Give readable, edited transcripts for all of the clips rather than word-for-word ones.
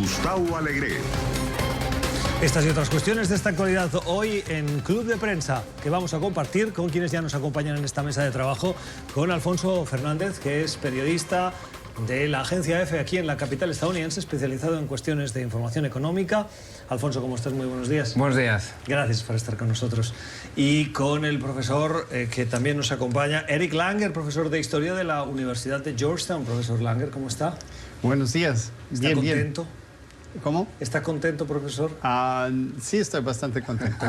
Gustavo Alegre. Estas y otras cuestiones de esta actualidad hoy en Club de Prensa, que vamos a compartir con quienes ya nos acompañan en esta mesa de trabajo, con Alfonso Fernández, que es periodista de la agencia EFE aquí en la capital estadounidense, especializado en cuestiones de información económica. Alfonso, ¿cómo estás? Muy buenos días. Buenos días. Gracias por estar con nosotros. Y con el profesor que también nos acompaña, Eric Langer, profesor de Historia de la Universidad de Georgetown. Profesor Langer, ¿cómo está? Buenos días. ¿Está contento? ¿Cómo? ¿Está contento, profesor? Sí, estoy bastante contento.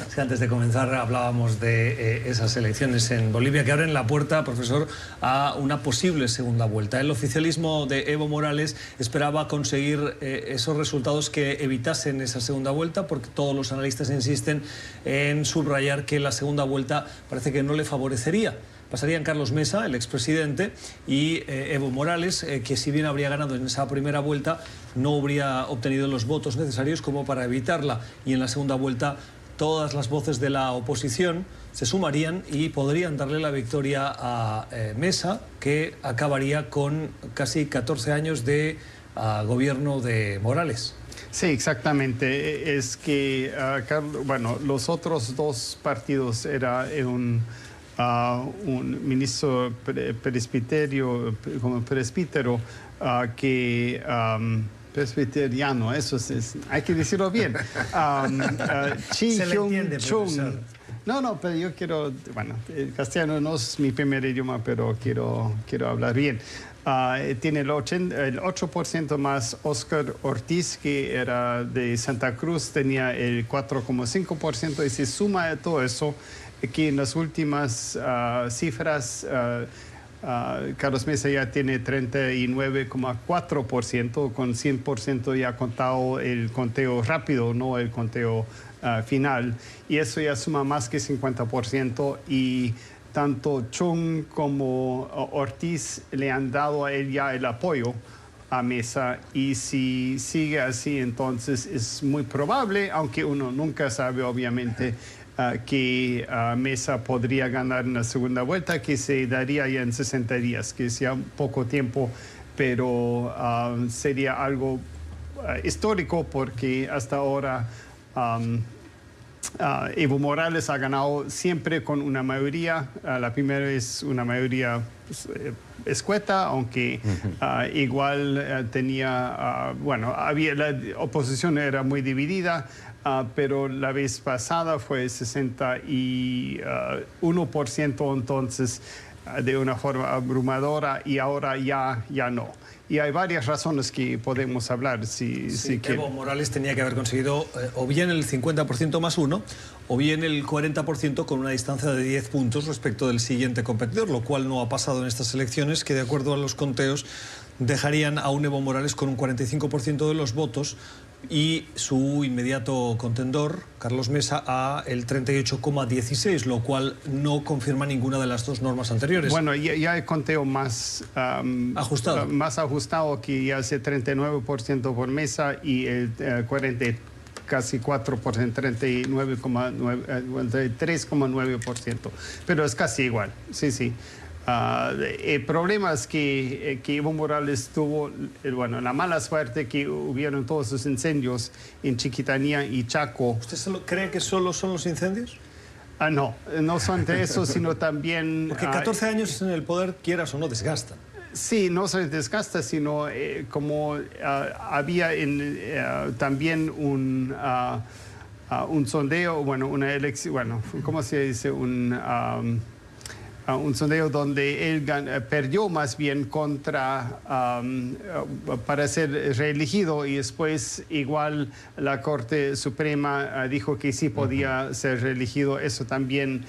Es que antes de comenzar hablábamos de esas elecciones en Bolivia que abren la puerta, profesor, a una posible segunda vuelta. El oficialismo de Evo Morales esperaba conseguir esos resultados que evitasen esa segunda vuelta, porque todos los analistas insisten en subrayar que la segunda vuelta parece que no le favorecería. Pasarían Carlos Mesa, el expresidente, y Evo Morales, que si bien habría ganado en esa primera vuelta, no habría obtenido los votos necesarios como para evitarla. Y en la segunda vuelta todas las voces de la oposición se sumarían y podrían darle la victoria a Mesa, que acabaría con casi 14 años de gobierno de Morales. Sí, exactamente. Es que, bueno, los otros dos partidos era un ministro presbítero que presbiteriano, eso es, hay que decirlo bien. Chi Hyun-chung. No, pero yo quiero, bueno, el castellano no es mi primer idioma, pero quiero hablar bien. Tiene el 8% más. Oscar Ortiz, que era de Santa Cruz, tenía el 4,5%, y se suma a todo eso que en las últimas cifras Carlos Mesa ya tiene 39,4%, con 100% ya contado el conteo rápido, no el conteo final, y eso ya suma más que 50%, y tanto Chung como Ortiz le han dado a él ya el apoyo a Mesa, y si sigue así, entonces es muy probable, aunque uno nunca sabe obviamente, que Mesa podría ganar en la segunda vuelta, que se daría ya en 60 días, que sea poco tiempo, pero sería algo histórico, porque hasta ahora Evo Morales ha ganado siempre con una mayoría. La primera es una mayoría escueta, aunque igual tenía, bueno, la oposición era muy dividida, pero la vez pasada fue 61%, entonces de una forma abrumadora, y ahora ya no. Y hay varias razones que podemos hablar. Si Evo Morales tenía que haber conseguido o bien el 50% más uno, o bien el 40% con una distancia de 10 puntos respecto del siguiente competidor, lo cual no ha pasado en estas elecciones, que de acuerdo a los conteos dejarían a un Evo Morales con un 45% de los votos, y su inmediato contendor, Carlos Mesa, a el 38,16, lo cual no confirma ninguna de las dos normas anteriores. Bueno, ya hay conteo más ajustado. Más ajustado, que ya hace 39% por Mesa, y el casi 4%, 3,9%. Pero es casi igual, sí. El problema es que Evo Morales tuvo la mala suerte que hubieron todos esos incendios en Chiquitanía y Chaco. ¿Usted cree que solo son los incendios? No son de eso, sino también... Porque 14 años en el poder, quieras o no, desgastan. Sí, no se desgasta, sino como había también un sondeo, una elección, ¿cómo se dice? Un sondeo donde él perdió más bien para ser reelegido, y después igual la Corte Suprema dijo que sí podía ser reelegido. Eso también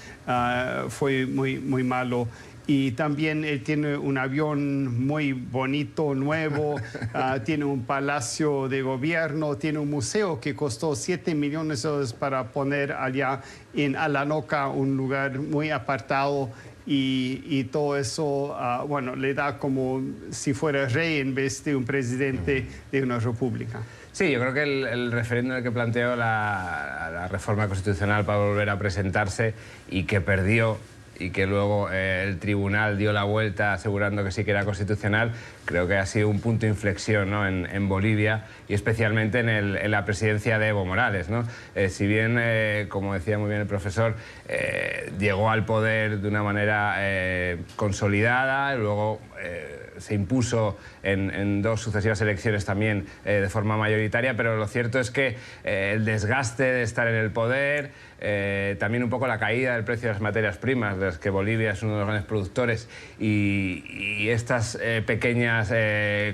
fue muy malo. Y también él tiene un avión muy bonito, nuevo, tiene un palacio de gobierno, tiene un museo que costó $7 millones para poner allá en Alanoca, un lugar muy apartado. Y todo eso, le da como si fuera rey en vez de un presidente de una república. Sí, yo creo que el referéndum que planteó la reforma constitucional para volver a presentarse y que perdió, y que luego el tribunal dio la vuelta asegurando que sí que era constitucional, creo que ha sido un punto de inflexión, ¿no?, en Bolivia y especialmente en la presidencia de Evo Morales, ¿no? Si bien, como decía muy bien el profesor, llegó al poder de una manera consolidada, luego se impuso en dos sucesivas elecciones también de forma mayoritaria, pero lo cierto es que el desgaste de estar en el poder, también un poco la caída del precio de las materias primas, de las que Bolivia es uno de los grandes productores, y estas pequeñas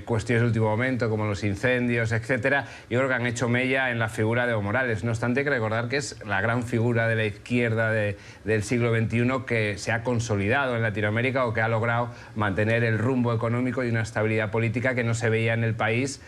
cuestiones de último momento, como los incendios, etcétera, yo creo que han hecho mella en la figura de Evo Morales. No obstante, hay que recordar que es la gran figura de la izquierda del siglo XXI que se ha consolidado en Latinoamérica o que ha logrado mantener el rumbo económico y una estabilidad política que no se veía en el país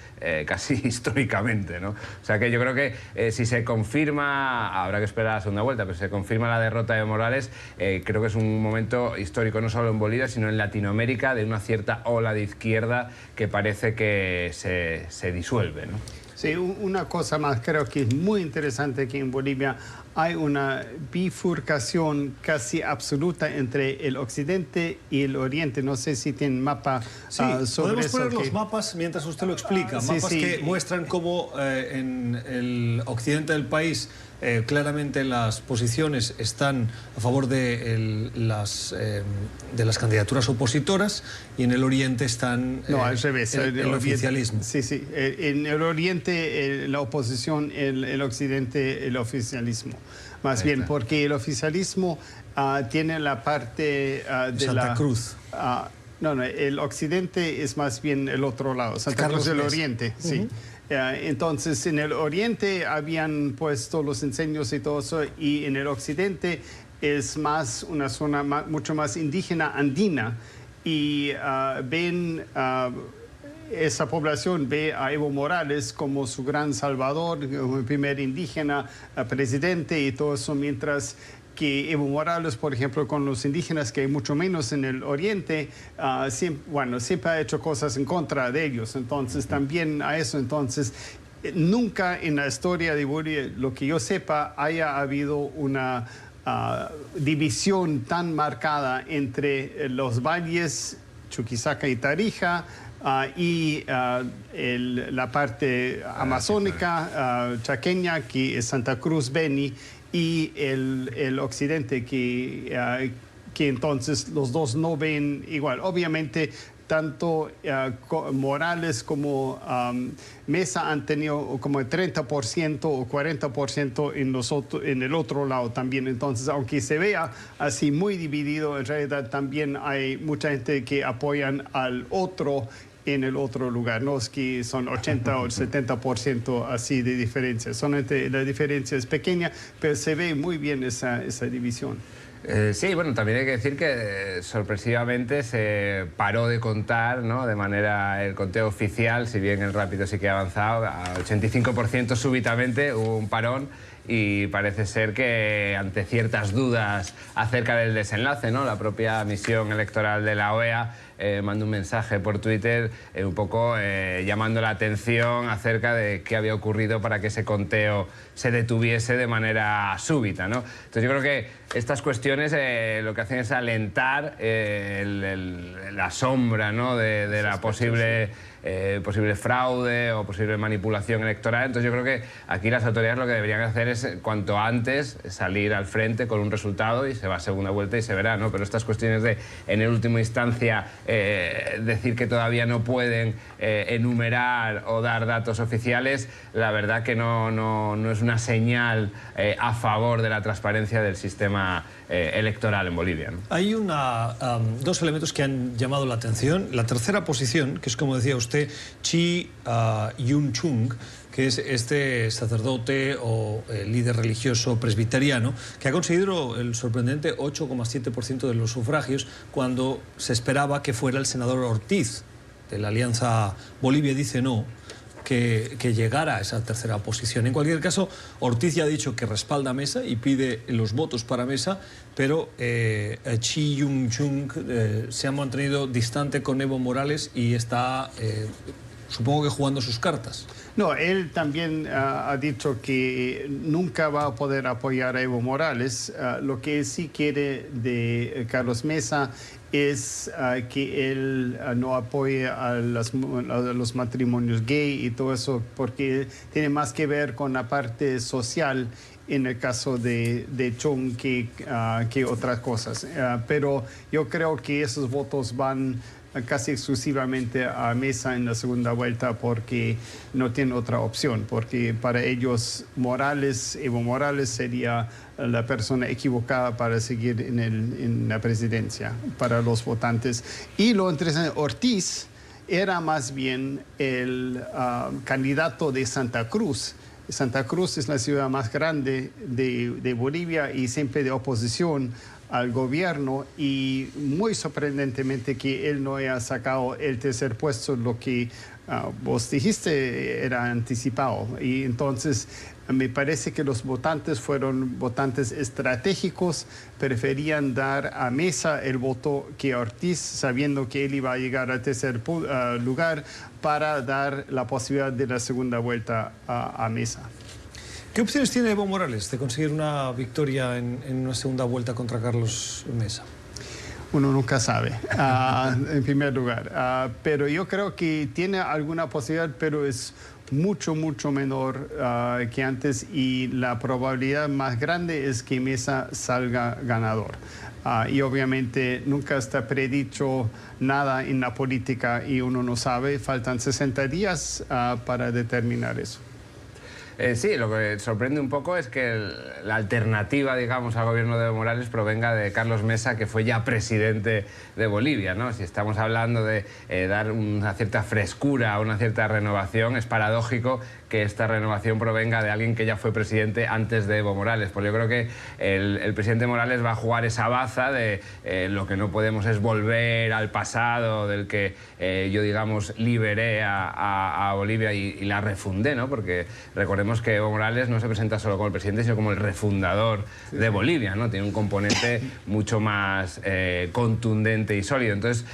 casi históricamente, ¿no? O sea que yo creo que si se confirma, habrá que esperar a la segunda vuelta, pero si se confirma la derrota de Morales, creo que es un momento histórico no solo en Bolivia, sino en Latinoamérica, de una cierta ola de izquierda que parece que se disuelve, ¿no? Sí, una cosa más, creo que es muy interesante que en Bolivia hay una bifurcación casi absoluta entre el occidente y el oriente. No sé si tienen mapa sobre eso. Podemos poner los mapas mientras usted lo explica. Mapas que muestran cómo en el occidente del país claramente las posiciones están a favor de las candidaturas opositoras y en el oriente están al revés, el oficialismo. Sí, sí. En el oriente la oposición, el occidente el oficialismo. Más bien, porque el oficialismo tiene la parte de Santa Cruz. No, el occidente es más bien el otro lado. Santa Cruz del oriente, sí. Entonces, en el oriente habían puesto los incendios y todo eso, y en el occidente es más una zona mucho más indígena, andina, y esa población ve a Evo Morales como su gran salvador, como el primer indígena presidente y todo eso, mientras que Evo Morales, por ejemplo, con los indígenas, que hay mucho menos en el oriente, siempre ha hecho cosas en contra de ellos. Entonces, también a eso, nunca en la historia de Bolivia, lo que yo sepa, haya habido una división tan marcada entre los valles Chuquisaca y Tarija, y la parte amazónica, chaqueña, que es Santa Cruz, Beni, y el occidente, que entonces los dos no ven igual. Obviamente, tanto Morales como Mesa han tenido como el 30% o 40% en el otro lado también. Entonces, aunque se vea así muy dividido, en realidad también hay mucha gente que apoyan al otro en el otro lugar. No es que son 80 o 70% así de diferencia. Solamente la diferencia es pequeña, pero se ve muy bien esa división. Sí, bueno, también hay que decir que sorpresivamente se paró de contar, ¿no?, de manera el conteo oficial, si bien el rápido sí que ha avanzado, a 85% súbitamente hubo un parón. Y parece ser que ante ciertas dudas acerca del desenlace, ¿no?, la propia misión electoral de la OEA mandó un mensaje por Twitter un poco llamando la atención acerca de qué había ocurrido para que ese conteo se detuviese de manera súbita, ¿no? Entonces yo creo que estas cuestiones lo que hacen es alentar la sombra, ¿no?, de la posible fraude o posible manipulación electoral. Entonces yo creo que aquí las autoridades lo que deberían hacer es cuanto antes salir al frente con un resultado, y se va a segunda vuelta y se verá, ¿no? Pero estas cuestiones de, en el último instancia, decir que todavía no pueden enumerar o dar datos oficiales, la verdad que no es una señal a favor de la transparencia del sistema electoral en Bolivia, ¿no? Hay dos elementos que han llamado la atención. La tercera posición, que es, como decía usted, Chi Yun-chung, que es este sacerdote o líder religioso presbiteriano, que ha conseguido el sorprendente 8,7% de los sufragios cuando se esperaba que fuera el senador Ortiz, de la Alianza Bolivia Dice No, que llegara a esa tercera posición. En cualquier caso, Ortiz ya ha dicho que respalda a Mesa y pide los votos para Mesa, pero Chi Yun-chung se ha mantenido distante con Evo Morales y está supongo que jugando sus cartas. No, él también ha dicho que nunca va a poder apoyar a Evo Morales. Lo que él sí quiere de Carlos Mesa es que él no apoye a los matrimonios gay y todo eso, porque tiene más que ver con la parte social en el caso de Chung que otras cosas. Pero yo creo que esos votos van casi exclusivamente a Mesa en la segunda vuelta porque no tiene otra opción, porque para ellos Evo Morales sería la persona equivocada para seguir en la presidencia para los votantes. Y lo interesante, Ortiz era más bien el candidato de Santa Cruz. Santa Cruz es la ciudad más grande de Bolivia y siempre de oposición al gobierno, y muy sorprendentemente que él no haya sacado el tercer puesto, lo que vos dijiste era anticipado. Y entonces me parece que los votantes fueron votantes estratégicos, preferían dar a Mesa el voto que a Ortiz, sabiendo que él iba a llegar al tercer lugar, para dar la posibilidad de la segunda vuelta a Mesa. ¿Qué opciones tiene Evo Morales de conseguir una victoria en una segunda vuelta contra Carlos Mesa? Uno nunca sabe, en primer lugar. Pero yo creo que tiene alguna posibilidad, pero es mucho menor que antes, y la probabilidad más grande es que Mesa salga ganador. Y obviamente nunca está predicho nada en la política y uno no sabe, faltan 60 días para determinar eso. Sí, lo que sorprende un poco es que la alternativa, digamos, al gobierno de Evo Morales provenga de Carlos Mesa, que fue ya presidente de Bolivia, ¿no? Si estamos hablando de dar una cierta frescura, una cierta renovación, es paradójico que esta renovación provenga de alguien que ya fue presidente antes de Evo Morales. Pues yo creo que el presidente Morales va a jugar esa baza de lo que no podemos es volver al pasado, del que yo, digamos, liberé a Bolivia y la refundé, ¿no? Porque recordemos que Evo Morales no se presenta solo como el presidente, sino como el refundador de Bolivia, ¿no? Tiene un componente mucho más contundente y sólido. Entonces,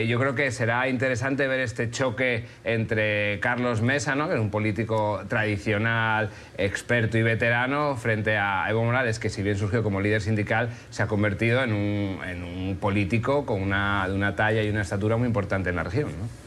yo creo que será interesante ver este choque entre Carlos Mesa, ¿no?, que es un político tradicional, experto y veterano, frente a Evo Morales, que si bien surgió como líder sindical, se ha convertido en un político de una talla y una estatura muy importante en la región, ¿no?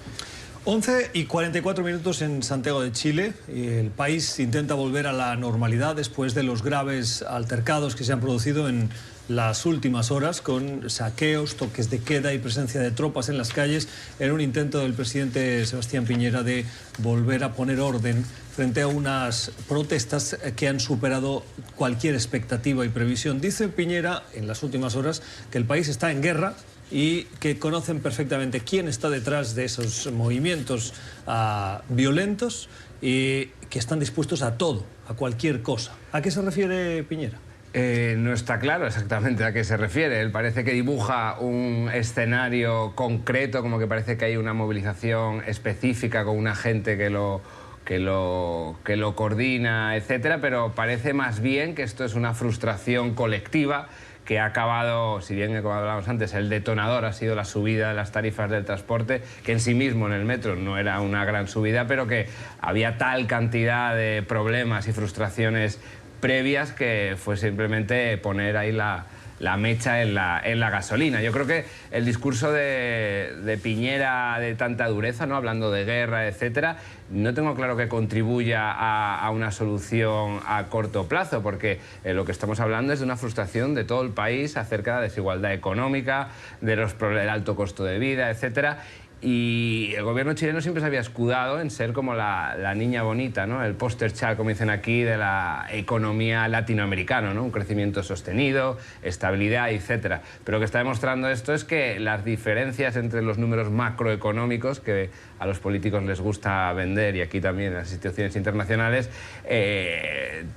11:44 en Santiago de Chile. El país intenta volver a la normalidad después de los graves altercados que se han producido en las últimas horas, con saqueos, toques de queda y presencia de tropas en las calles, en un intento del presidente Sebastián Piñera de volver a poner orden frente a unas protestas que han superado cualquier expectativa y previsión. Dice Piñera en las últimas horas que el país está en guerra y que conocen perfectamente quién está detrás de esos movimientos violentos y que están dispuestos a todo, a cualquier cosa. ¿A qué se refiere Piñera? No está claro exactamente a qué se refiere. Él parece que dibuja un escenario concreto, como que parece que hay una movilización específica con una gente que lo coordina, etcétera, pero parece más bien que esto es una frustración colectiva que ha acabado, si bien como hablábamos antes, el detonador ha sido la subida de las tarifas del transporte, que en sí mismo en el metro no era una gran subida, pero que había tal cantidad de problemas y frustraciones previas que fue simplemente poner ahí la mecha en la gasolina. Yo creo que el discurso de Piñera de tanta dureza, ¿no?, hablando de guerra, etcétera, no tengo claro que contribuya a una solución a corto plazo, porque lo que estamos hablando es de una frustración de todo el país acerca de la desigualdad económica, del alto costo de vida, etcétera. Y el gobierno chileno siempre se había escudado en ser como la niña bonita, ¿no?, el poster child, como dicen aquí, de la economía latinoamericana, ¿no?, un crecimiento sostenido, estabilidad, etcétera. Pero lo que está demostrando esto es que las diferencias entre los números macroeconómicos, que a los políticos les gusta vender, y aquí también en las instituciones internacionales,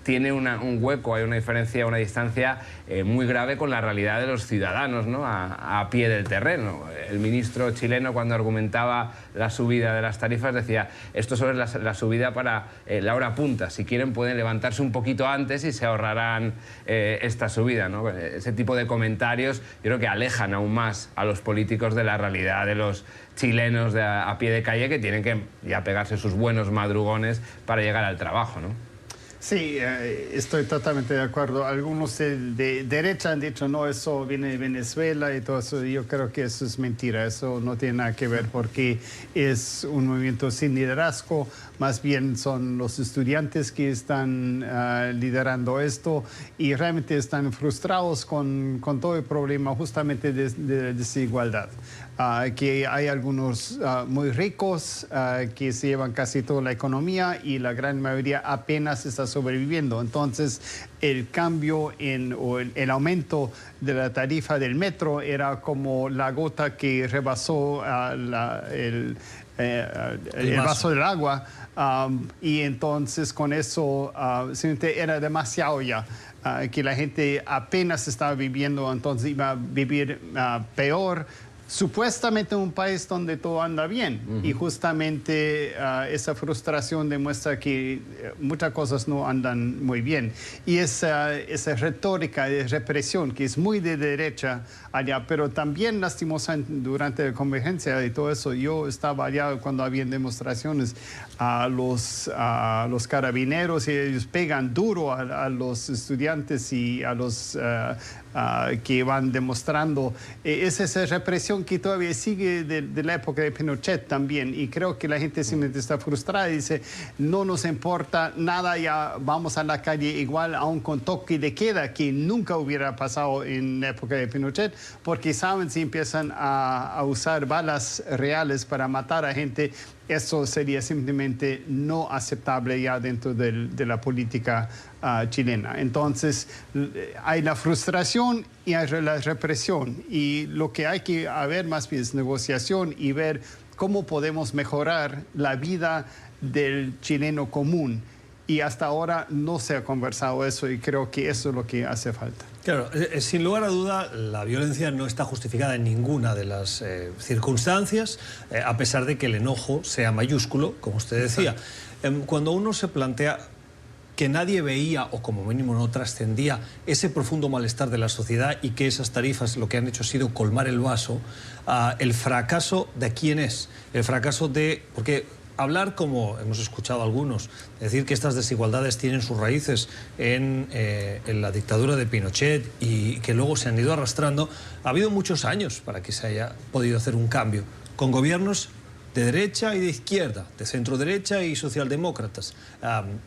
tiene un hueco, hay una diferencia, una distancia muy grave con la realidad de los ciudadanos, ¿no?, a pie del terreno. El ministro chileno, cuando argumenta argumentaba la subida de las tarifas, decía, esto solo es la subida para la hora punta. Si quieren pueden levantarse un poquito antes y se ahorrarán esta subida, ¿no? Ese tipo de comentarios yo creo que alejan aún más a los políticos de la realidad de los chilenos a pie de calle, que tienen que ya pegarse sus buenos madrugones para llegar al trabajo, ¿no? Sí, estoy totalmente de acuerdo. Algunos de derecha han dicho, no, eso viene de Venezuela y todo eso. Yo creo que eso es mentira, eso no tiene nada que ver porque es un movimiento sin liderazgo, más bien son los estudiantes que están liderando esto y realmente están frustrados con todo el problema justamente de desigualdad. Que hay algunos muy ricos que se llevan casi toda la economía y la gran mayoría apenas está sobreviviendo. Entonces, el cambio o el aumento de la tarifa del metro era como la gota que rebasó el vaso del agua y entonces con eso simplemente era demasiado ya. Que la gente apenas estaba viviendo, entonces iba a vivir peor. Supuestamente en un país donde todo anda bien y justamente esa frustración demuestra que muchas cosas no andan muy bien y esa retórica de represión que es muy de derecha allá, pero también lastimosamente durante la convergencia y todo eso, yo estaba allá cuando había demostraciones a los carabineros y ellos pegan duro a los estudiantes y a los que van demostrando. Es esa represión que todavía sigue de la época de Pinochet también y creo que la gente simplemente está frustrada y dice no nos importa nada, ya vamos a la calle igual aún con toque de queda que nunca hubiera pasado en la época de Pinochet porque saben si empiezan a usar balas reales para matar a gente, eso sería simplemente no aceptable ya dentro de la política chilena. Entonces, hay la frustración y hay la represión. Y lo que hay que haber más bien es negociación y ver cómo podemos mejorar la vida del chileno común. Y hasta ahora no se ha conversado eso y creo que eso es lo que hace falta. Claro, sin lugar a duda, la violencia no está justificada en ninguna de las circunstancias, a pesar de que el enojo sea mayúsculo, como usted decía. Cuando uno se plantea que nadie veía, o como mínimo no trascendía, ese profundo malestar de la sociedad y que esas tarifas lo que han hecho ha sido colmar el vaso, el fracaso de quién es, el fracaso de... porque hablar, como hemos escuchado algunos, decir que estas desigualdades tienen sus raíces en la dictadura de Pinochet y que luego se han ido arrastrando, ha habido muchos años para que se haya podido hacer un cambio, con gobiernos de derecha y de izquierda, de centro derecha y socialdemócratas,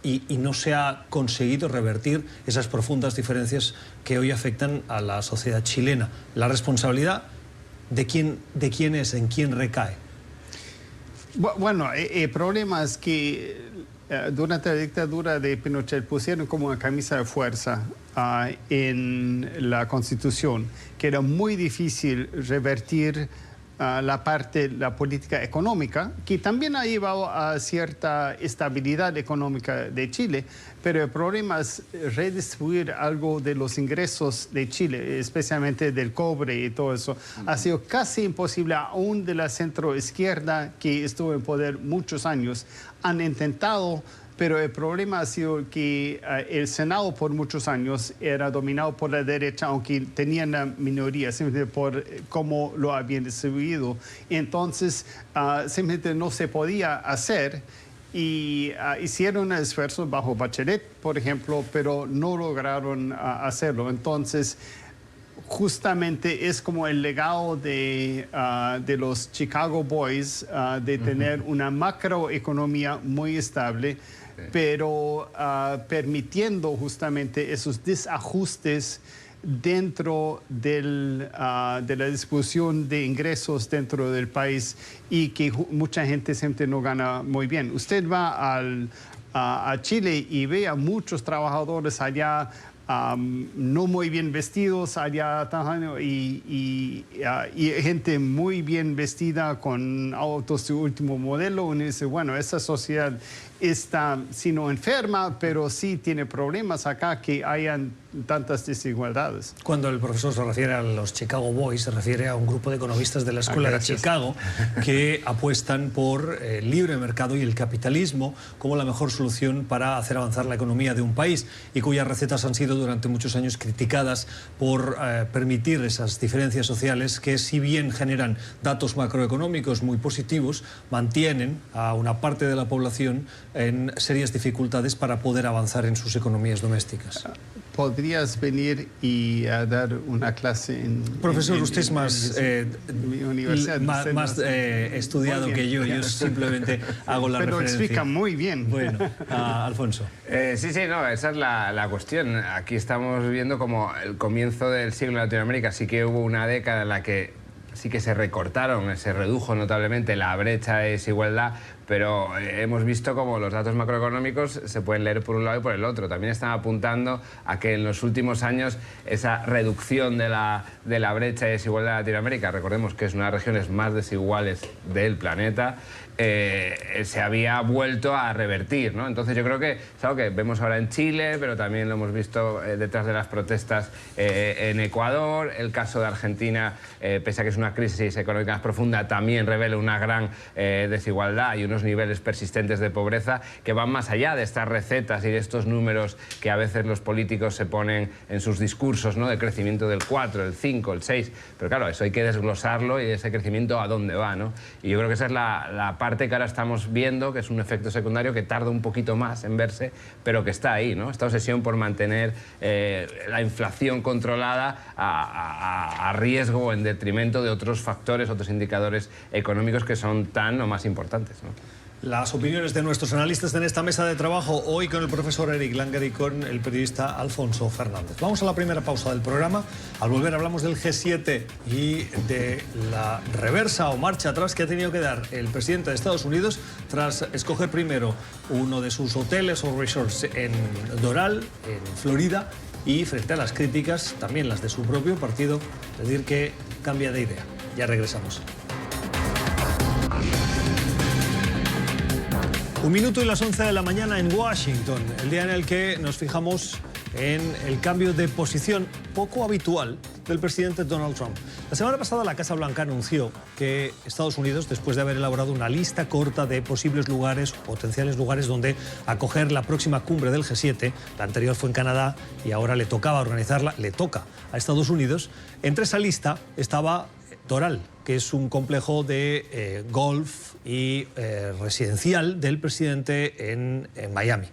y no se ha conseguido revertir esas profundas diferencias que hoy afectan a la sociedad chilena. La responsabilidad de quién es, en quién recae. Bueno, el problema es que durante la dictadura de Pinochet pusieron como una camisa de fuerza en la Constitución, que era muy difícil revertir la política económica, que también ha llevado a cierta estabilidad económica de Chile, pero el problema es redistribuir algo de los ingresos de Chile, especialmente del cobre y todo eso. Ha sido casi imposible, aún de la centroizquierda que estuvo en poder muchos años, han intentado, pero el problema ha sido que el Senado por muchos años era dominado por la derecha, aunque tenían la minoría, simplemente por cómo lo habían distribuido. Entonces, simplemente no se podía hacer y hicieron esfuerzos bajo Bachelet, por ejemplo, pero no lograron hacerlo. Entonces, justamente es como el legado de los Chicago Boys, de tener una macroeconomía muy estable, pero permitiendo justamente esos desajustes dentro de la distribución de ingresos dentro del país y que mucha gente siempre no gana muy bien. Usted va a Chile y ve a muchos trabajadores allá no muy bien vestidos allá y gente muy bien vestida con autos de último modelo. Uno dice, bueno, esa sociedad está sino enferma, pero sí tiene problemas acá que hayan tantas desigualdades. Cuando el profesor se refiere a los Chicago Boys, se refiere a un grupo de economistas de la Escuela de Chicago que apuestan por el libre mercado y el capitalismo como la mejor solución para hacer avanzar la economía de un país y cuyas recetas han sido durante muchos años criticadas por permitir esas diferencias sociales que, si bien generan datos macroeconómicos muy positivos, mantienen a una parte de la población en serias dificultades para poder avanzar en sus economías domésticas. ¿Podrías venir y dar una clase en... Profesor, usted es más, mi universidad, más estudiado que yo simplemente hago la referencia. Pero explica muy bien. Bueno, Alfonso. Sí, no, esa es la cuestión. Aquí estamos viendo como el comienzo del siglo en Latinoamérica. Sí que hubo una década en la que sí que se recortaron, se redujo notablemente la brecha de desigualdad, pero hemos visto como los datos macroeconómicos se pueden leer por un lado y por el otro. También están apuntando a que en los últimos años esa reducción de la brecha de desigualdad de Latinoamérica, recordemos que es una de las regiones más desiguales del planeta, se había vuelto a revertir, ¿no? Entonces yo creo que es algo que vemos ahora en Chile, pero también lo hemos visto detrás de las protestas en Ecuador. El caso de Argentina, pese a que es una crisis económica más profunda, también revela una gran desigualdad y unos niveles persistentes de pobreza que van más allá de estas recetas y de estos números que a veces los políticos se ponen en sus discursos, ¿no? De crecimiento del 4, el 5, el 6, pero claro, eso hay que desglosarlo y ese crecimiento a dónde va, ¿no? Y yo creo que esa es la parte que ahora estamos viendo, que es un efecto secundario que tarda un poquito más en verse, pero que está ahí, ¿no? Esta obsesión por mantener la inflación controlada a riesgo o en detrimento de otros factores, otros indicadores económicos que son tan o más importantes, ¿no? Las opiniones de nuestros analistas en esta mesa de trabajo, hoy con el profesor Eric Langer y con el periodista Alfonso Fernández. Vamos a la primera pausa del programa. Al volver hablamos del G7 y de la reversa o marcha atrás que ha tenido que dar el presidente de Estados Unidos tras escoger primero uno de sus hoteles o resorts en Doral, en Florida, y frente a las críticas, también las de su propio partido, pedir que cambie de idea. Ya regresamos. 1 y las 11 de la mañana en Washington, el día en el que nos fijamos en el cambio de posición poco habitual del presidente Donald Trump. La semana pasada la Casa Blanca anunció que Estados Unidos, después de haber elaborado una lista corta de posibles lugares, potenciales lugares donde acoger la próxima cumbre del G7, la anterior fue en Canadá y ahora le toca a Estados Unidos, entre esa lista estaba Doral, que es un complejo de golf y residencial del presidente en Miami.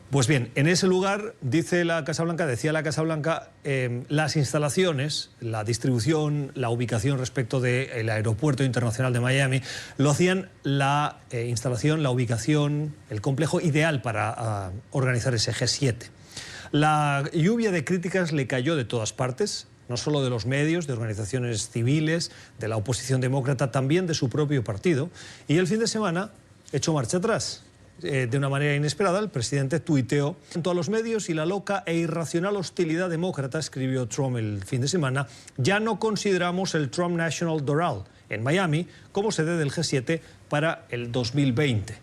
Pues bien, en ese lugar, decía la Casa Blanca, las instalaciones, la distribución, la ubicación respecto del aeropuerto internacional de Miami, lo hacían la instalación, la ubicación, el complejo ideal para organizar ese G7. La lluvia de críticas le cayó de todas partes, no solo de los medios, de organizaciones civiles, de la oposición demócrata, también de su propio partido. Y el fin de semana echó marcha atrás. De una manera inesperada, el presidente tuiteó: junto a los medios y la loca e irracional hostilidad demócrata, escribió Trump el fin de semana, ya no consideramos el Trump National Doral en Miami como sede del G7 para el 2020.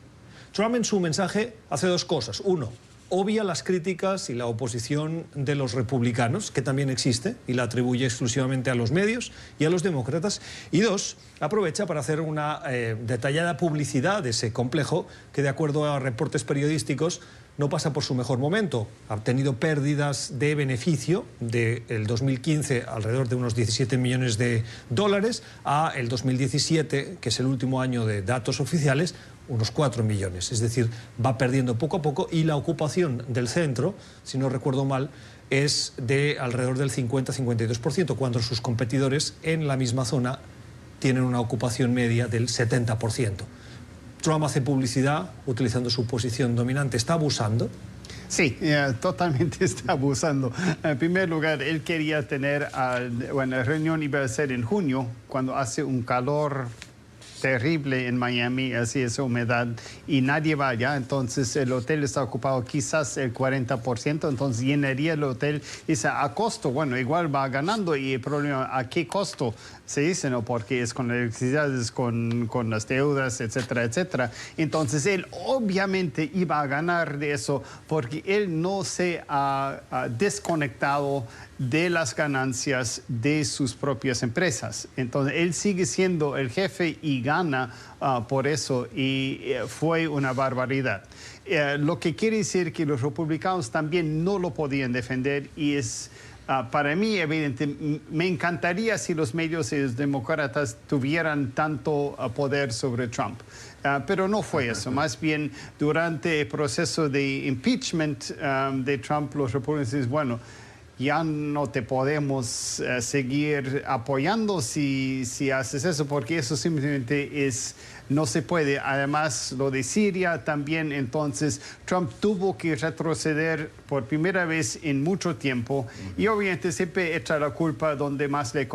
Trump en su mensaje hace dos cosas. Uno, obvia las críticas y la oposición de los republicanos, que también existe, y la atribuye exclusivamente a los medios y a los demócratas. Y dos, aprovecha para hacer una detallada publicidad de ese complejo que, de acuerdo a reportes periodísticos, no pasa por su mejor momento. Ha tenido pérdidas de beneficio del 2015 alrededor de unos 17 millones de dólares a el 2017, que es el último año de datos oficiales, unos 4 millones. Es decir, va perdiendo poco a poco, y la ocupación del centro, si no recuerdo mal, es de alrededor del 50-52%, cuando sus competidores en la misma zona tienen una ocupación media del 70%. Trump hace publicidad utilizando su posición dominante. ¿Está abusando? Sí, totalmente está abusando. En primer lugar, él quería tener, la reunión iba a ser en junio, cuando hace un calor terrible en Miami, así es humedad, y nadie va allá, entonces el hotel está ocupado quizás el 40%, entonces llenaría el hotel, dice, a costo, bueno, igual va ganando, y el problema, ¿a qué costo? Se dice, ¿no? Porque es con la electricidad, es con las deudas, etcétera, etcétera. Entonces, él obviamente iba a ganar de eso porque él no se ha desconectado de las ganancias de sus propias empresas. Entonces, él sigue siendo el jefe y gana por eso, y fue una barbaridad. Lo que quiere decir que los republicanos también no lo podían defender, y es... para mí, evidente, me encantaría si los medios y los demócratas tuvieran tanto poder sobre Trump. Pero no fue eso. Más bien, durante el proceso de impeachment de Trump, los republicanos dicen, bueno, ya no te podemos seguir apoyando si haces eso, porque eso simplemente no se puede. Además, lo de Siria también, entonces Trump tuvo que retroceder por primera vez en mucho tiempo, y obviamente siempre echa la culpa donde más le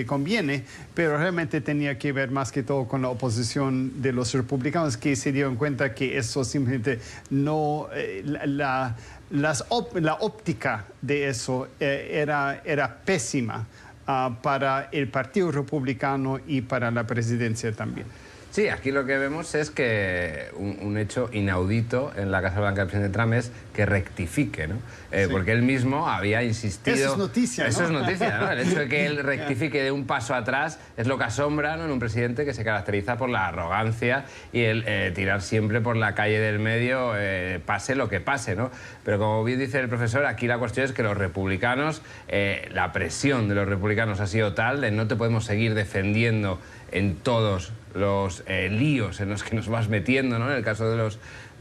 conviene, pero realmente tenía que ver más que todo con la oposición de los republicanos, que se dieron cuenta que eso simplemente no... la óptica de eso era pésima para el Partido Republicano y para la presidencia también. Sí, aquí lo que vemos es que un hecho inaudito en la Casa Blanca del presidente Trump es que rectifique, ¿no? Sí. Porque él mismo había insistido... Eso es noticia, ¿no? Eso es noticia, ¿no? El hecho de que él rectifique de un paso atrás es lo que asombra, ¿no?, en un presidente que se caracteriza por la arrogancia y el tirar siempre por la calle del medio, pase lo que pase, ¿no? Pero como bien dice el profesor, aquí la cuestión es que los republicanos, la presión de los republicanos ha sido tal de no te podemos seguir defendiendo en todos los líos en los que nos vas metiendo, ¿no? En el caso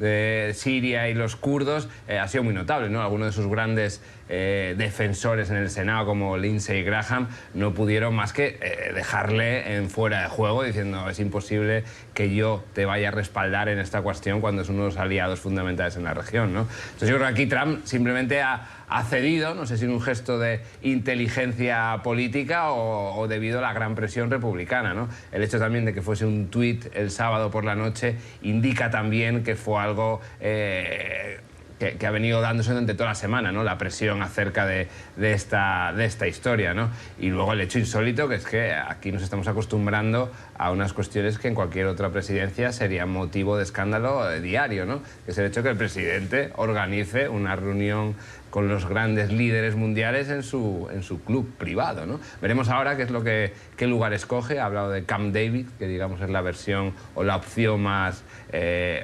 de Siria y los kurdos ha sido muy notable, ¿no? Algunos de sus grandes defensores en el Senado, como Lindsey Graham, no pudieron más que dejarle en fuera de juego, diciendo es imposible que yo te vaya a respaldar en esta cuestión cuando es uno de los aliados fundamentales en la región, ¿no? Entonces yo creo que aquí Trump simplemente ha cedido, no sé si en un gesto de inteligencia política o debido a la gran presión republicana, ¿no? El hecho también de que fuese un tuit el sábado por la noche indica también que fue algo que ha venido dándose durante toda la semana, ¿no? La presión acerca de esta historia, ¿no? Y luego el hecho insólito, que es que aquí nos estamos acostumbrando a unas cuestiones que en cualquier otra presidencia serían motivo de escándalo diario, ¿no? Que es el hecho de que el presidente organice una reunión con los grandes líderes mundiales en su club privado, ¿no? Veremos ahora qué lugar escoge. Ha hablado de Camp David, que digamos es la versión o la opción más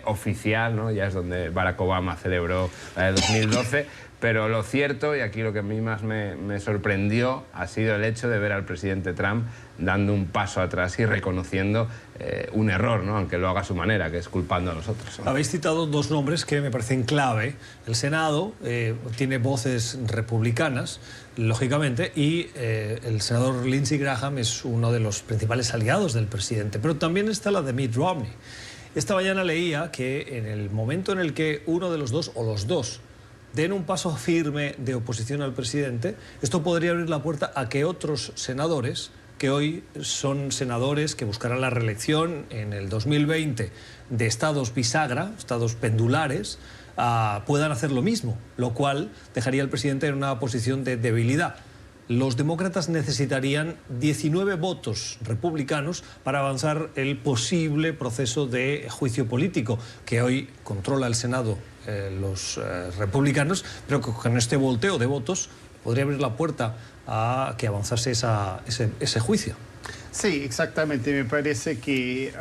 oficial, ¿no? Ya es donde Barack Obama celebró la de 2012. Pero lo cierto, y aquí lo que a mí más me sorprendió, ha sido el hecho de ver al presidente Trump dando un paso atrás y reconociendo un error, ¿no? Aunque lo haga a su manera, que es culpando a nosotros, ¿no? Habéis citado dos nombres que me parecen clave. El Senado tiene voces republicanas, lógicamente, y el senador Lindsey Graham es uno de los principales aliados del presidente. Pero también está la de Mitt Romney. Esta mañana leía que en el momento en el que uno de los dos, o los dos, den un paso firme de oposición al presidente, esto podría abrir la puerta a que otros senadores, que hoy son senadores que buscarán la reelección en el 2020 de estados bisagra, estados pendulares, puedan hacer lo mismo, lo cual dejaría al presidente en una posición de debilidad. Los demócratas necesitarían 19 votos republicanos para avanzar el posible proceso de juicio político que hoy controla el Senado los republicanos, pero con este volteo de votos podría abrir la puerta a que avanzase ese juicio. Sí, exactamente. Me parece que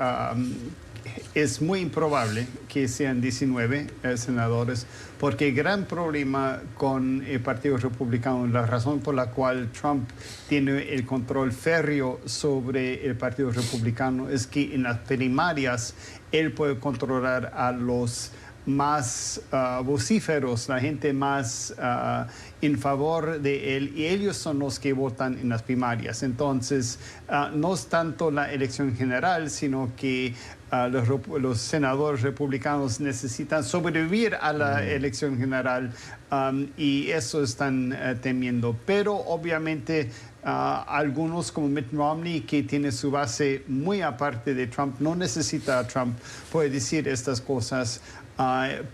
es muy improbable que sean 19 senadores, porque el gran problema con el Partido Republicano, la razón por la cual Trump tiene el control férreo sobre el Partido Republicano, es que en las primarias él puede controlar a los más vocíferos, la gente más en favor de él, y ellos son los que votan en las primarias. Entonces, no es tanto la elección general, sino que los senadores republicanos necesitan sobrevivir a la elección general, y eso están temiendo. Pero obviamente algunos como Mitt Romney, que tiene su base muy aparte de Trump, no necesita a Trump, puede decir estas cosas,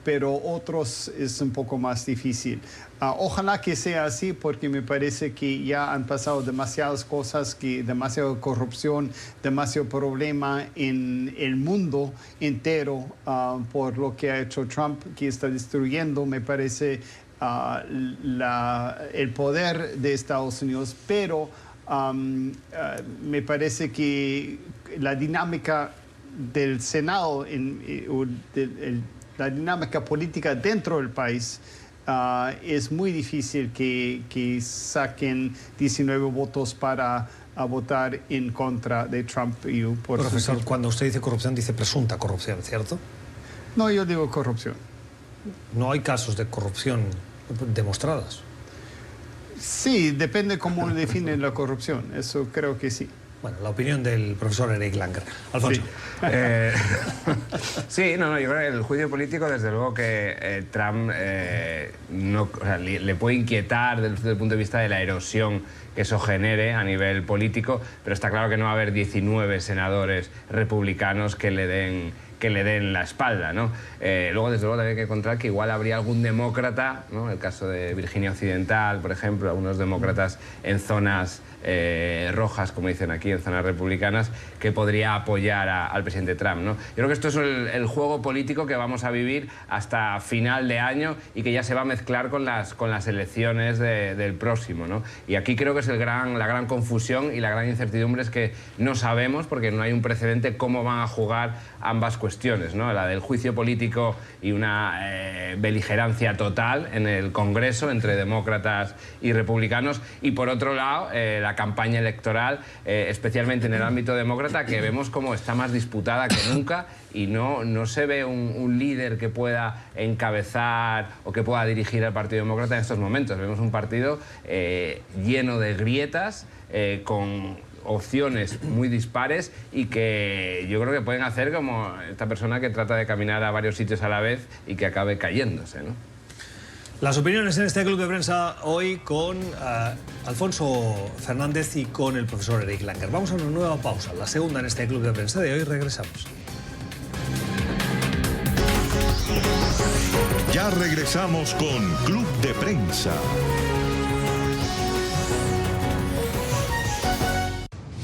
pero otros es un poco más difícil. Ojalá que sea así, porque me parece que ya han pasado demasiadas cosas, demasiada corrupción, demasiado problema en el mundo entero por lo que ha hecho Trump, que está destruyendo, me parece, el poder de Estados Unidos. Pero me parece que la dinámica del Senado, la dinámica política dentro del país, es muy difícil que saquen 19 votos para votar en contra de Trump. Profesor, cuando usted dice corrupción, dice presunta corrupción, ¿cierto? No, yo digo corrupción. No hay casos de corrupción demostradas. Sí, depende cómo definen la corrupción, eso creo que sí. Bueno, la opinión del profesor Eric Langer. Alfonso. Sí, yo creo que el juicio político, desde luego que Trump le puede inquietar desde el punto de vista de la erosión que eso genere a nivel político, pero está claro que no va a haber 19 senadores republicanos que le den la espalda, ¿no? Luego, desde luego, también hay que encontrar que igual habría algún demócrata, ¿no? El caso de Virginia Occidental, por ejemplo, algunos demócratas en zonas rojas, como dicen aquí, en zonas republicanas, que podría apoyar al presidente Trump, ¿no? Yo creo que esto es el juego político que vamos a vivir hasta final de año y que ya se va a mezclar con las elecciones del próximo, ¿no? Y aquí creo que es la gran confusión y la gran incertidumbre, es que no sabemos, porque no hay un precedente, cómo van a jugar ambas cuestiones, ¿no? La del juicio político y una beligerancia total en el Congreso entre demócratas y republicanos, y por otro lado la campaña electoral, especialmente en el ámbito demócrata, que vemos como está más disputada que nunca y no se ve un líder que pueda encabezar o que pueda dirigir al Partido Demócrata en estos momentos. Vemos un partido lleno de grietas, con opciones muy dispares, y que yo creo que pueden hacer como esta persona que trata de caminar a varios sitios a la vez y que acabe cayéndose, ¿no? Las opiniones en este club de prensa hoy con Alfonso Fernández y con el profesor Eric Langer. Vamos a una nueva pausa, la segunda en este club de prensa de hoy. Regresamos. Ya regresamos con Club de Prensa.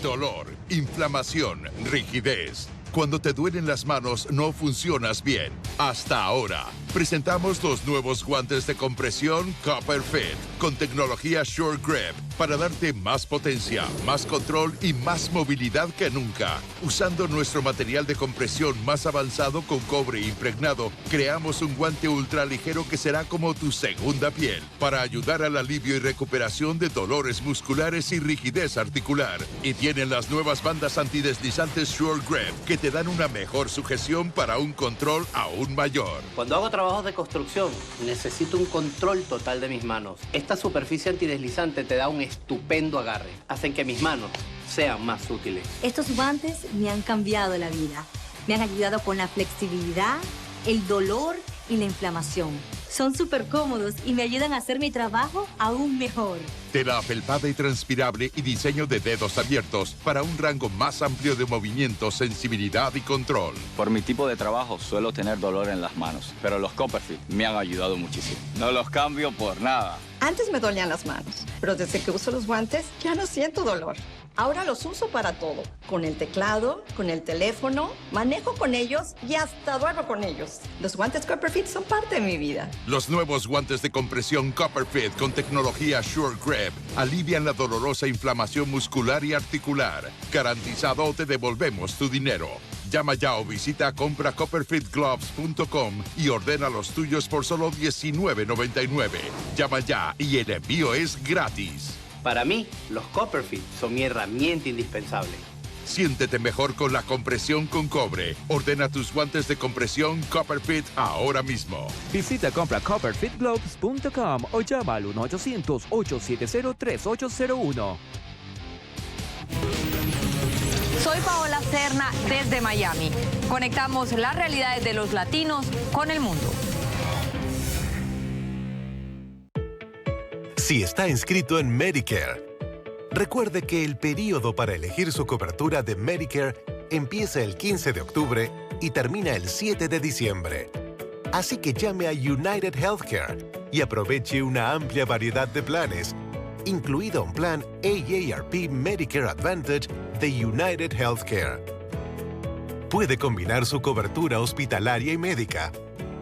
Dolor, inflamación, rigidez. Cuando te duelen las manos, no funcionas bien. Hasta ahora. Presentamos los nuevos guantes de compresión Copper Fit con tecnología Sure Grip para darte más potencia, más control y más movilidad que nunca. Usando nuestro material de compresión más avanzado con cobre impregnado, creamos un guante ultra ligero que será como tu segunda piel para ayudar al alivio y recuperación de dolores musculares y rigidez articular. Y tienen las nuevas bandas antideslizantes Sure Grip que te dan una mejor sujeción para un control aún mayor. Cuando hago trabajos de construcción, necesito un control total de mis manos. Esta superficie antideslizante te da un estupendo agarre. Hacen que mis manos sean más útiles. Estos guantes me han cambiado la vida. Me han ayudado con la flexibilidad, el dolor y la inflamación. Son súper cómodos y me ayudan a hacer mi trabajo aún mejor. Tela felpada y transpirable y diseño de dedos abiertos para un rango más amplio de movimiento, sensibilidad y control. Por mi tipo de trabajo suelo tener dolor en las manos, pero los Copperfield me han ayudado muchísimo. No los cambio por nada. Antes me dolían las manos, pero desde que uso los guantes ya no siento dolor. Ahora los uso para todo. Con el teclado, con el teléfono, manejo con ellos y hasta duermo con ellos. Los guantes Copperfield son parte de mi vida. Los nuevos guantes de compresión Copperfield con tecnología Sure Grip alivian la dolorosa inflamación muscular y articular. Garantizado o te devolvemos tu dinero. Llama ya o visita compracopperfieldgloves.com y ordena los tuyos por solo $19.99. Llama ya y el envío es gratis. Para mí, los Copperfield son mi herramienta indispensable. Siéntete mejor con la compresión con cobre. Ordena tus guantes de compresión Copperfit ahora mismo. Visita compracopperfitgloves.com o llama al 1-800-870-3801. Soy Paola Serna desde Miami. Conectamos las realidades de los latinos con el mundo. Si está inscrito en Medicare, recuerde que el periodo para elegir su cobertura de Medicare empieza el 15 de octubre y termina el 7 de diciembre. Así que llame a United Healthcare y aproveche una amplia variedad de planes, incluido un plan AARP Medicare Advantage de United Healthcare. Puede combinar su cobertura hospitalaria y médica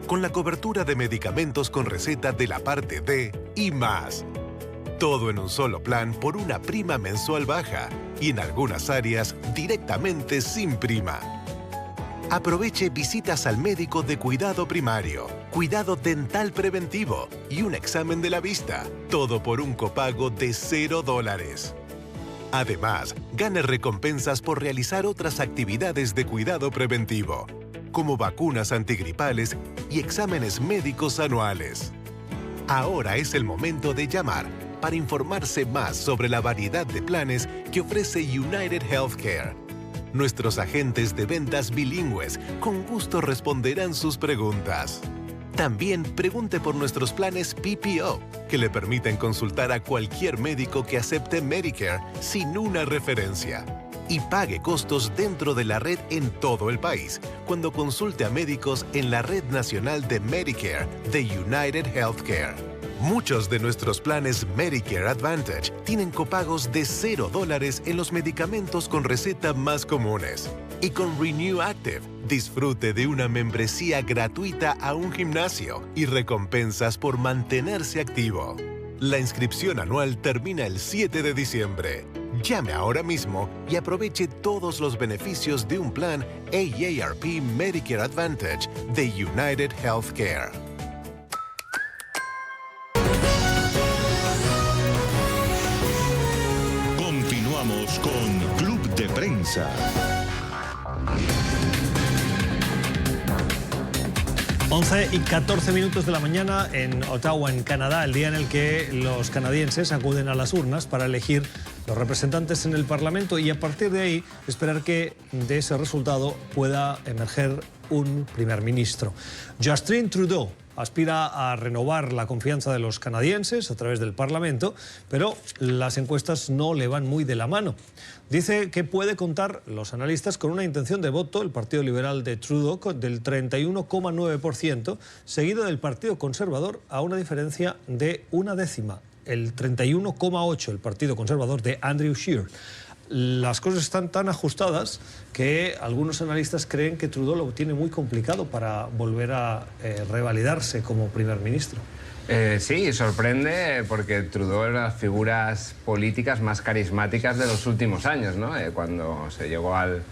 con la cobertura de medicamentos con receta de la parte D y más. Todo en un solo plan por una prima mensual baja y en algunas áreas directamente sin prima. Aproveche visitas al médico de cuidado primario, cuidado dental preventivo y un examen de la vista, todo por un copago de $0. Además, gane recompensas por realizar otras actividades de cuidado preventivo, como vacunas antigripales y exámenes médicos anuales. Ahora es el momento de llamar para informarse más sobre la variedad de planes que ofrece United Healthcare. Nuestros agentes de ventas bilingües con gusto responderán sus preguntas. También pregunte por nuestros planes PPO, que le permiten consultar a cualquier médico que acepte Medicare sin una referencia. Y pague costos dentro de la red en todo el país cuando consulte a médicos en la Red Nacional de Medicare de United Healthcare. Muchos de nuestros planes Medicare Advantage tienen copagos de $0 en los medicamentos con receta más comunes. Y con Renew Active, disfrute de una membresía gratuita a un gimnasio y recompensas por mantenerse activo. La inscripción anual termina el 7 de diciembre. Llame ahora mismo y aproveche todos los beneficios de un plan AARP Medicare Advantage de United Healthcare. Continuamos con Club de Prensa. 11:14 de la mañana en Ottawa, en Canadá, el día en el que los canadienses acuden a las urnas para elegir los representantes en el Parlamento y a partir de ahí esperar que de ese resultado pueda emerger un primer ministro. Justin Trudeau aspira a renovar la confianza de los canadienses a través del Parlamento, pero las encuestas no le van muy de la mano. Dice que puede contar, los analistas, con una intención de voto, el Partido Liberal de Trudeau, del 31,9%, seguido del Partido Conservador a una diferencia de una décima, el 31,8%, el Partido Conservador de Andrew Scheer. Las cosas están tan ajustadas que algunos analistas creen que Trudeau lo tiene muy complicado para volver a revalidarse como primer ministro. Sí, sorprende porque Trudeau es una de las figuras políticas más carismáticas de los últimos años, ¿no? Cuando se llegó al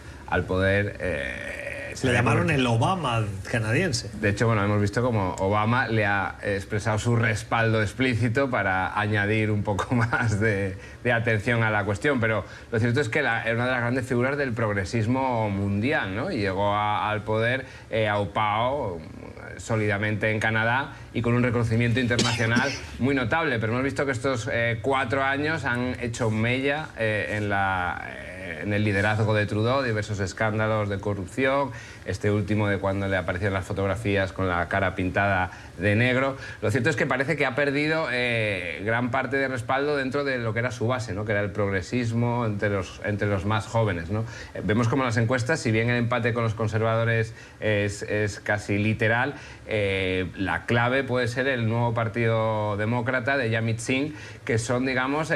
poder... Le llamaron el Obama canadiense. De hecho, bueno, hemos visto como Obama le ha expresado su respaldo explícito para añadir un poco más de atención a la cuestión, pero lo cierto es que era una de las grandes figuras del progresismo mundial, ¿no? Y llegó al poder aupado sólidamente en Canadá y con un reconocimiento internacional muy notable, pero hemos visto que estos 4 años han hecho mella en el liderazgo de Trudeau, diversos escándalos de corrupción, este último de cuando le aparecieron las fotografías con la cara pintada de negro. Lo cierto es que parece que ha perdido gran parte de respaldo dentro de lo que era su base, ¿no? Que era el progresismo entre los más jóvenes, ¿no? Vemos como las encuestas, si bien el empate con los conservadores es casi literal, la clave puede ser el nuevo Partido Demócrata de Jagmeet Singh, que son, digamos,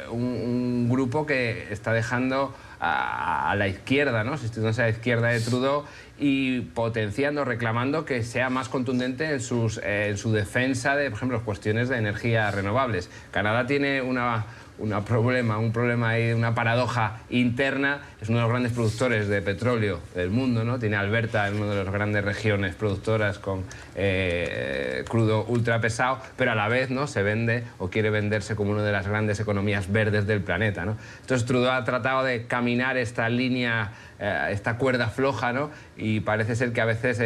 un grupo que está dejando a la izquierda, ¿no? Situándose a la izquierda de Trudeau y potenciando, reclamando que sea más contundente en su defensa de, por ejemplo, cuestiones de energías renovables. Canadá tiene un problema ahí, una paradoja interna. Es uno de los grandes productores de petróleo del mundo, ¿no? Tiene Alberta en una de las grandes regiones productoras con crudo ultra pesado, pero a la vez, ¿no?, se vende o quiere venderse como una de las grandes economías verdes del planeta, ¿no? Entonces Trudeau ha tratado de caminar esta línea, esta cuerda floja, ¿no? Y parece ser que a veces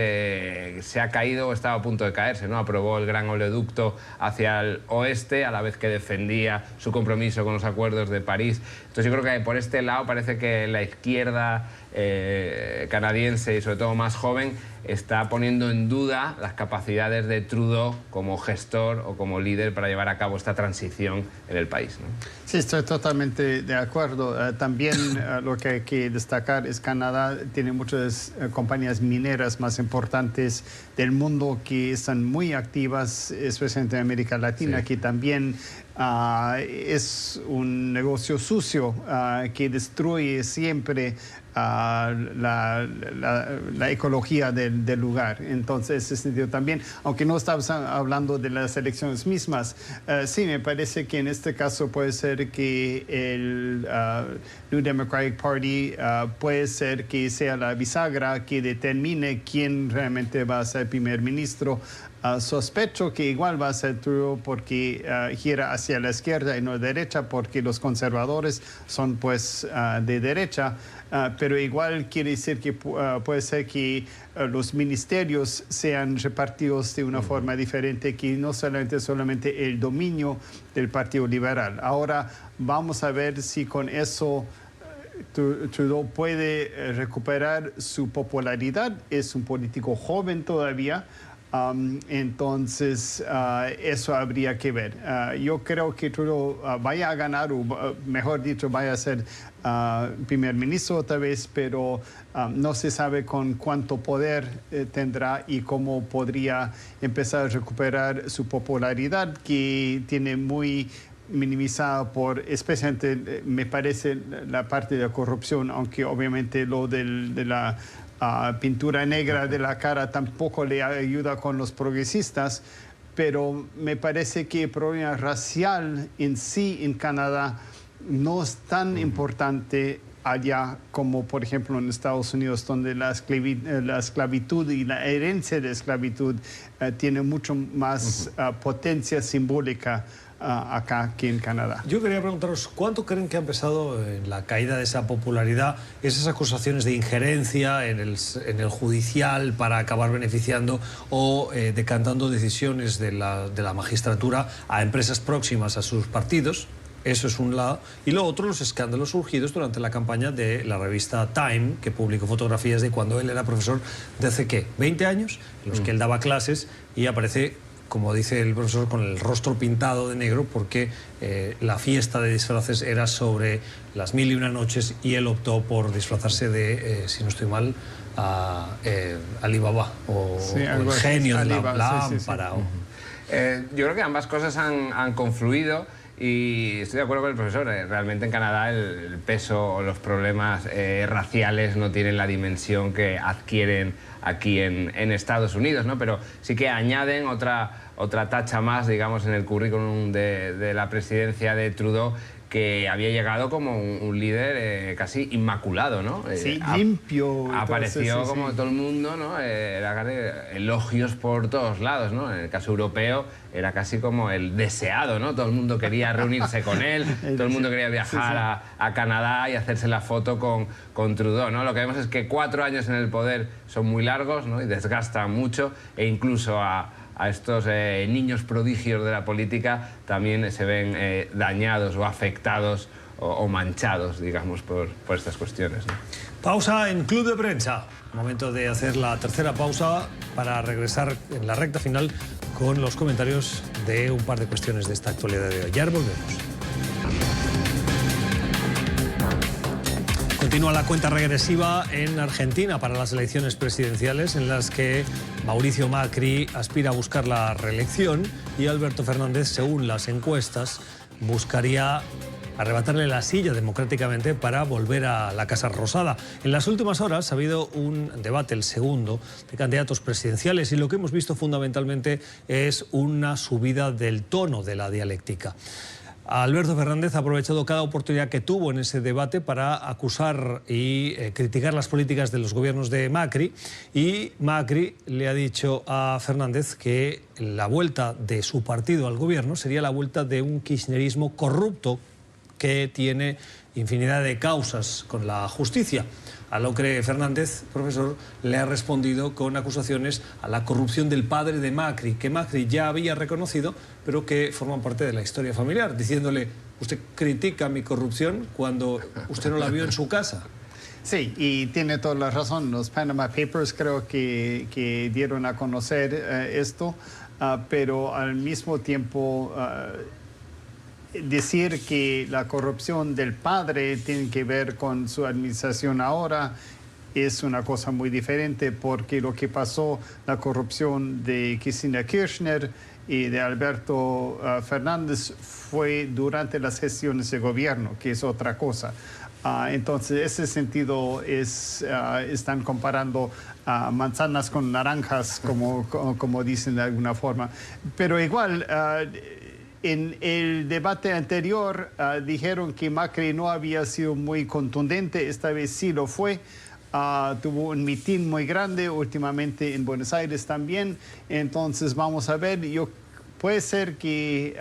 se ha caído o estaba a punto de caerse, ¿no? Aprobó el gran oleoducto hacia el oeste, a la vez que defendía su compromiso con los acuerdos de París. Entonces yo creo que por este lado parece que la izquierda canadiense y sobre todo más joven está poniendo en duda las capacidades de Trudeau como gestor o como líder para llevar a cabo esta transición en el país, ¿no? Sí, estoy totalmente de acuerdo. También lo que hay que destacar es que Canadá tiene muchas compañías mineras más importantes del mundo que están muy activas, especialmente en América Latina, que también es un negocio sucio que destruye siempre la ecología del lugar. Entonces, en ese sentido también, aunque no estamos hablando de las elecciones mismas, sí, me parece que en este caso puede ser que el New Democratic Party puede ser que sea la bisagra que determine quién realmente va a ser primer ministro. Sospecho que igual va a ser Trudeau porque gira hacia la izquierda y no derecha, porque los conservadores son pues de derecha, pero igual quiere decir que puede ser que los ministerios sean repartidos de una forma diferente, que no solamente el dominio del Partido Liberal. Ahora vamos a ver si con eso Trudeau puede recuperar su popularidad. Es un político joven todavía. Entonces, eso habría que ver. Yo creo que Trudeau vaya a ganar, o mejor dicho, vaya a ser primer ministro otra vez, pero no se sabe con cuánto poder tendrá y cómo podría empezar a recuperar su popularidad, que tiene muy minimizada por, especialmente, me parece, la parte de la corrupción, aunque obviamente lo de la pintura negra de la cara tampoco le ayuda con los progresistas, pero me parece que el problema racial en sí en Canadá no es tan importante allá como, por ejemplo, en Estados Unidos, donde la esclavitud y la herencia de esclavitud tiene mucho más potencia simbólica acá que en Canadá. Yo quería preguntaros, ¿cuánto creen que han pesado en la caída de esa popularidad esas acusaciones de injerencia en el judicial para acabar beneficiando o decantando decisiones de la magistratura a empresas próximas a sus partidos? Eso es un lado. Y lo otro, los escándalos surgidos durante la campaña de la revista Time, que publicó fotografías de cuando él era profesor de hace, ¿qué?, 20 años, en los que él daba clases y aparece, como dice el profesor, con el rostro pintado de negro porque la fiesta de disfraces era sobre las 1001 noches y él optó por disfrazarse de, si no estoy mal, Alibaba o el genio de la lámpara. Yo creo que ambas cosas han confluido. Y estoy de acuerdo con el profesor, realmente en Canadá el peso o los problemas raciales no tienen la dimensión que adquieren aquí en Estados Unidos, ¿no? Pero sí que añaden otra tacha más, digamos, en el currículum de la presidencia de Trudeau, que había llegado como un líder casi inmaculado, ¿no? Sí, limpio. Apareció como todo el mundo, ¿no? Era elogios por todos lados, ¿no? En el caso europeo era casi como el deseado, ¿no? Todo el mundo quería reunirse con él, todo el mundo quería viajar a Canadá y hacerse la foto con Trudeau, ¿no? Lo que vemos es que 4 años en el poder son muy largos, ¿no? Y desgastan mucho, e incluso a estos niños prodigios de la política también se ven dañados o afectados o manchados, digamos, por estas cuestiones, ¿no? Pausa en Club de Prensa. Momento de hacer la tercera pausa para regresar en la recta final con los comentarios de un par de cuestiones de esta actualidad de hoy. Ya volvemos. Continúa la cuenta regresiva en Argentina para las elecciones presidenciales, en las que Mauricio Macri aspira a buscar la reelección y Alberto Fernández, según las encuestas, buscaría arrebatarle la silla democráticamente para volver a la Casa Rosada. En las últimas horas ha habido un debate, el segundo, de candidatos presidenciales, y lo que hemos visto fundamentalmente es una subida del tono de la dialéctica. Alberto Fernández ha aprovechado cada oportunidad que tuvo en ese debate para acusar y criticar las políticas de los gobiernos de Macri, y Macri le ha dicho a Fernández que la vuelta de su partido al gobierno sería la vuelta de un kirchnerismo corrupto que tiene infinidad de causas con la justicia. A lo que Fernández, profesor, le ha respondido con acusaciones a la corrupción del padre de Macri, que Macri ya había reconocido, pero que forman parte de la historia familiar, diciéndole: usted critica mi corrupción cuando usted no la vio en su casa. Sí, y tiene toda la razón. Los Panama Papers creo que dieron a conocer esto, pero al mismo tiempo decir que la corrupción del padre tiene que ver con su administración ahora es una cosa muy diferente, porque lo que pasó, la corrupción de Cristina Kirchner y de Alberto Fernández, fue durante las gestiones de gobierno, que es otra cosa. Entonces, ese sentido están comparando manzanas con naranjas, como dicen de alguna forma. Pero igual, en el debate anterior dijeron que Macri no había sido muy contundente, esta vez sí lo fue. Tuvo un mitin muy grande últimamente en Buenos Aires también, entonces vamos a ver. Puede ser que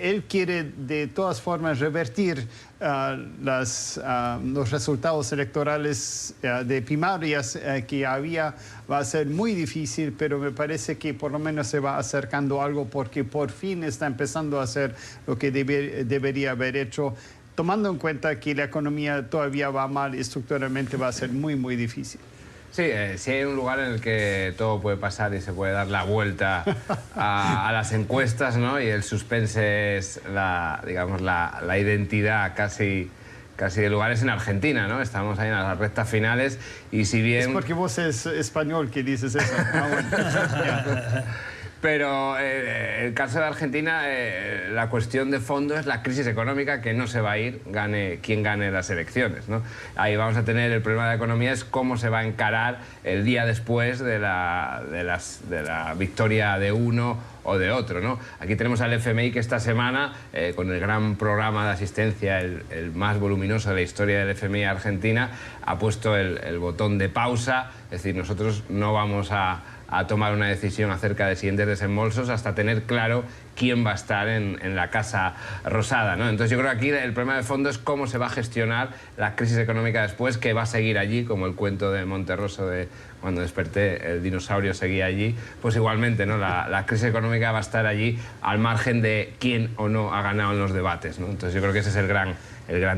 él quiere de todas formas revertir los resultados electorales de primarias que había. Va a ser muy difícil, pero me parece que por lo menos se va acercando algo, porque por fin está empezando a hacer lo que debería haber hecho, tomando en cuenta que la economía todavía va mal y estructuralmente va a ser muy, muy difícil. Sí, si hay un lugar en el que todo puede pasar y se puede dar la vuelta a las encuestas, ¿no? Y el suspense es la identidad casi del lugar, es en Argentina, ¿no? Estamos ahí en las rectas finales y si bien... Es porque vos es español que dices eso. Pero el caso de Argentina, la cuestión de fondo es la crisis económica, que no se va a ir, gane quien gane las elecciones, ¿no? Ahí vamos a tener el problema de la economía, es cómo se va a encarar el día después de la victoria de uno o de otro, ¿no? Aquí tenemos al FMI, que esta semana, con el gran programa de asistencia, el más voluminoso de la historia del FMI Argentina, ha puesto el botón de pausa. Es decir, nosotros no vamos a tomar una decisión acerca de siguientes desembolsos hasta tener claro quién va a estar en la Casa Rosada, ¿no? Entonces yo creo que aquí el problema de fondo es cómo se va a gestionar la crisis económica después, que va a seguir allí, como el cuento de Monterroso de cuando desperté, el dinosaurio seguía allí. Pues igualmente, ¿no? La crisis económica va a estar allí al margen de quién o no ha ganado en los debates, ¿no? Entonces yo creo que ese es el gran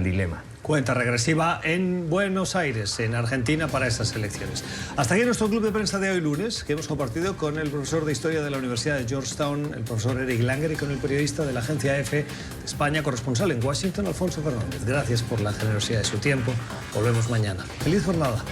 dilema. Cuenta regresiva en Buenos Aires, en Argentina, para esas elecciones. Hasta aquí nuestro club de prensa de hoy lunes, que hemos compartido con el profesor de Historia de la Universidad de Georgetown, el profesor Eric Langer, y con el periodista de la agencia EFE de España, corresponsal en Washington, Alfonso Fernández. Gracias por la generosidad de su tiempo. Volvemos mañana. ¡Feliz jornada!